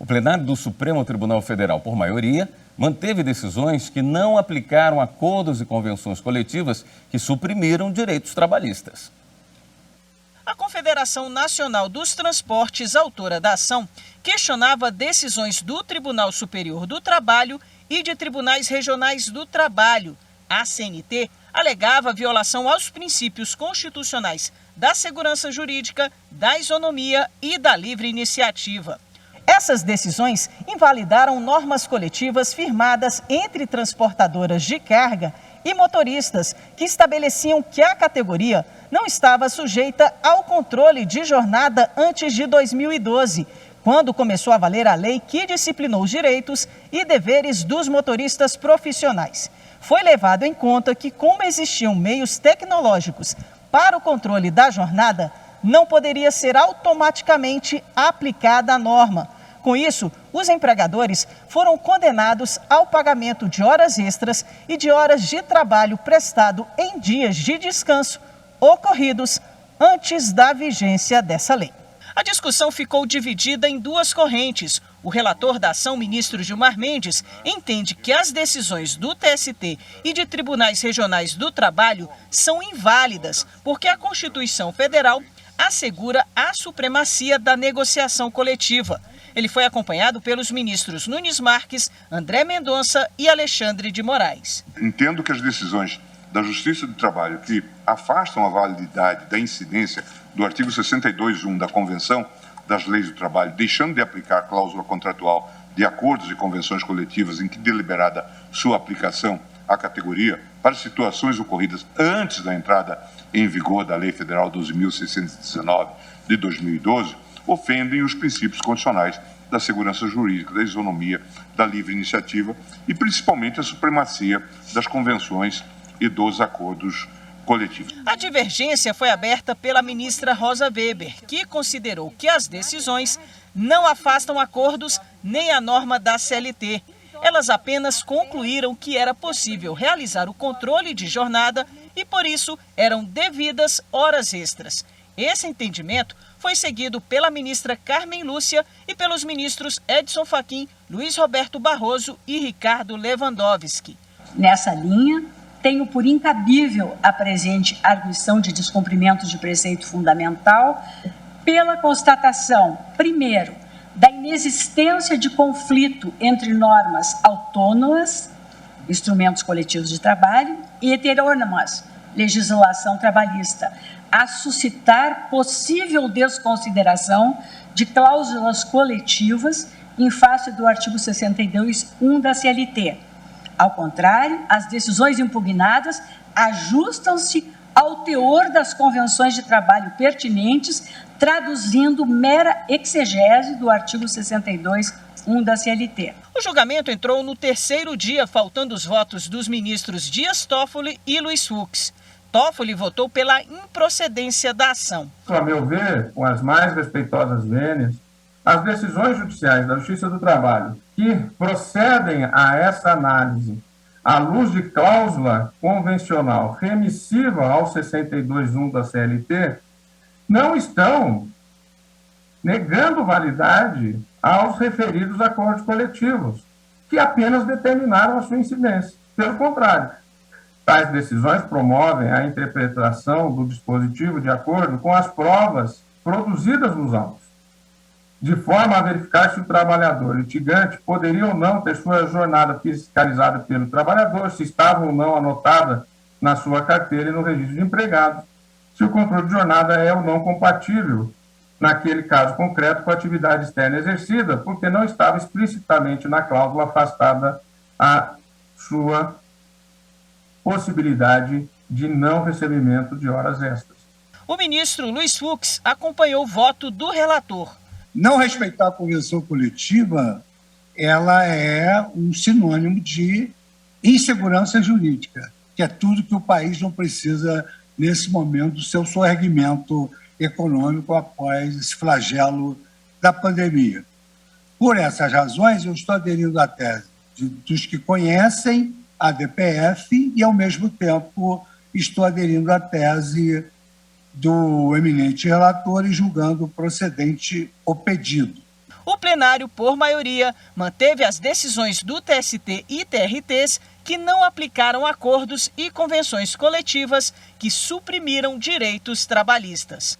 O plenário do Supremo Tribunal Federal, por maioria, manteve decisões que não aplicaram acordos e convenções coletivas que suprimiram direitos trabalhistas. A Confederação Nacional dos Transportes, autora da ação, questionava decisões do Tribunal Superior do Trabalho e de tribunais regionais do trabalho. A CNT alegava violação aos princípios constitucionais da segurança jurídica, da isonomia e da livre iniciativa. Essas decisões invalidaram normas coletivas firmadas entre transportadoras de carga e motoristas, que estabeleciam que a categoria não estava sujeita ao controle de jornada antes de 2012, quando começou a valer a lei que disciplinou os direitos e deveres dos motoristas profissionais. Foi levado em conta que, como existiam meios tecnológicos para o controle da jornada, não poderia ser automaticamente aplicada a norma. Com isso, os empregadores foram condenados ao pagamento de horas extras e de horas de trabalho prestado em dias de descanso ocorridos antes da vigência dessa lei. A discussão ficou dividida em duas correntes. O relator da ação, ministro Gilmar Mendes, entende que as decisões do TST e de tribunais regionais do trabalho são inválidas, porque a Constituição Federal assegura a supremacia da negociação coletiva. Ele foi acompanhado pelos ministros Nunes Marques, André Mendonça e Alexandre de Moraes. Entendo que as decisões da Justiça do Trabalho que afastam a validade da incidência do artigo 62.1 da Convenção das Leis do Trabalho, deixando de aplicar a cláusula contratual de acordos e convenções coletivas em que deliberada sua aplicação à categoria para situações ocorridas antes da entrada em vigor da Lei Federal 12.619 de 2012, ofendem os princípios constitucionais da segurança jurídica, da isonomia, da livre iniciativa e principalmente a supremacia das convenções e dos acordos coletivos. A divergência foi aberta pela ministra Rosa Weber, que considerou que as decisões não afastam acordos nem a norma da CLT. Elas apenas concluíram que era possível realizar o controle de jornada e, por isso, eram devidas horas extras. Esse entendimento foi seguido pela ministra Carmen Lúcia e pelos ministros Edson Fachin, Luiz Roberto Barroso e Ricardo Lewandowski. Nessa linha, tenho por incabível a presente arguição de descumprimento de preceito fundamental pela constatação, primeiro, da inexistência de conflito entre normas autônomas, instrumentos coletivos de trabalho, e heterônomas, legislação trabalhista, a suscitar possível desconsideração de cláusulas coletivas em face do artigo 62.1 da CLT. Ao contrário, as decisões impugnadas ajustam-se ao teor das convenções de trabalho pertinentes, traduzindo mera exegese do artigo 62.1 da CLT. O julgamento entrou no terceiro dia, faltando os votos dos ministros Dias Toffoli e Luiz Fux. Toffoli votou pela improcedência da ação. A meu ver, com as mais respeitosas vênias, as decisões judiciais da Justiça do Trabalho que procedem a essa análise à luz de cláusula convencional remissiva ao 62.1 da CLT não estão negando validade aos referidos acordos coletivos, que apenas determinaram a sua incidência. Pelo contrário, tais decisões promovem a interpretação do dispositivo de acordo com as provas produzidas nos autos, de forma a verificar se o trabalhador litigante poderia ou não ter sua jornada fiscalizada pelo trabalhador, se estava ou não anotada na sua carteira e no registro de empregados, se o controle de jornada é ou não compatível, naquele caso concreto, com a atividade externa exercida, porque não estava explicitamente na cláusula afastada a sua possibilidade de não recebimento de horas extras. O ministro Luiz Fux acompanhou o voto do relator. Não respeitar a convenção coletiva, ela é um sinônimo de insegurança jurídica, que é tudo que o país não precisa, nesse momento, do seu soerguimento econômico após esse flagelo da pandemia. Por essas razões, eu estou aderindo à tese dos que conhecem a DPF e, ao mesmo tempo, estou aderindo à tese do eminente relator e julgando procedente o pedido. O plenário, por maioria, manteve as decisões do TST e TRTs que não aplicaram acordos e convenções coletivas que suprimiram direitos trabalhistas.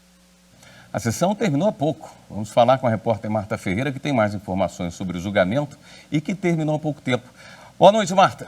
A sessão terminou há pouco. Vamos falar com a repórter Marta Ferreira, que tem mais informações sobre o julgamento e que terminou há pouco tempo. Boa noite, Marta.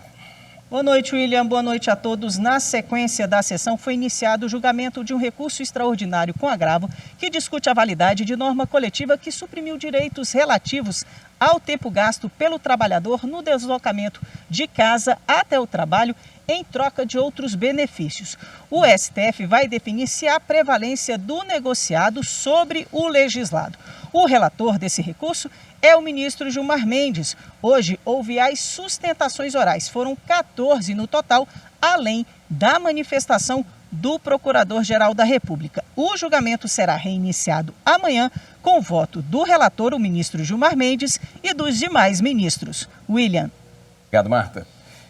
Boa noite, William. Boa noite a todos. Na sequência da sessão foi iniciado o julgamento de um recurso extraordinário com agravo que discute a validade de norma coletiva que suprimiu direitos relativos ao tempo gasto pelo trabalhador no deslocamento de casa até o trabalho em troca de outros benefícios. O STF vai definir se há prevalência do negociado sobre o legislado. O relator desse recurso é o ministro Gilmar Mendes. Hoje houve as sustentações orais, foram 14 no total, além da manifestação do Procurador-Geral da República. O julgamento será reiniciado amanhã com o voto do relator, o ministro Gilmar Mendes, e dos demais ministros. William. Obrigado, Marta.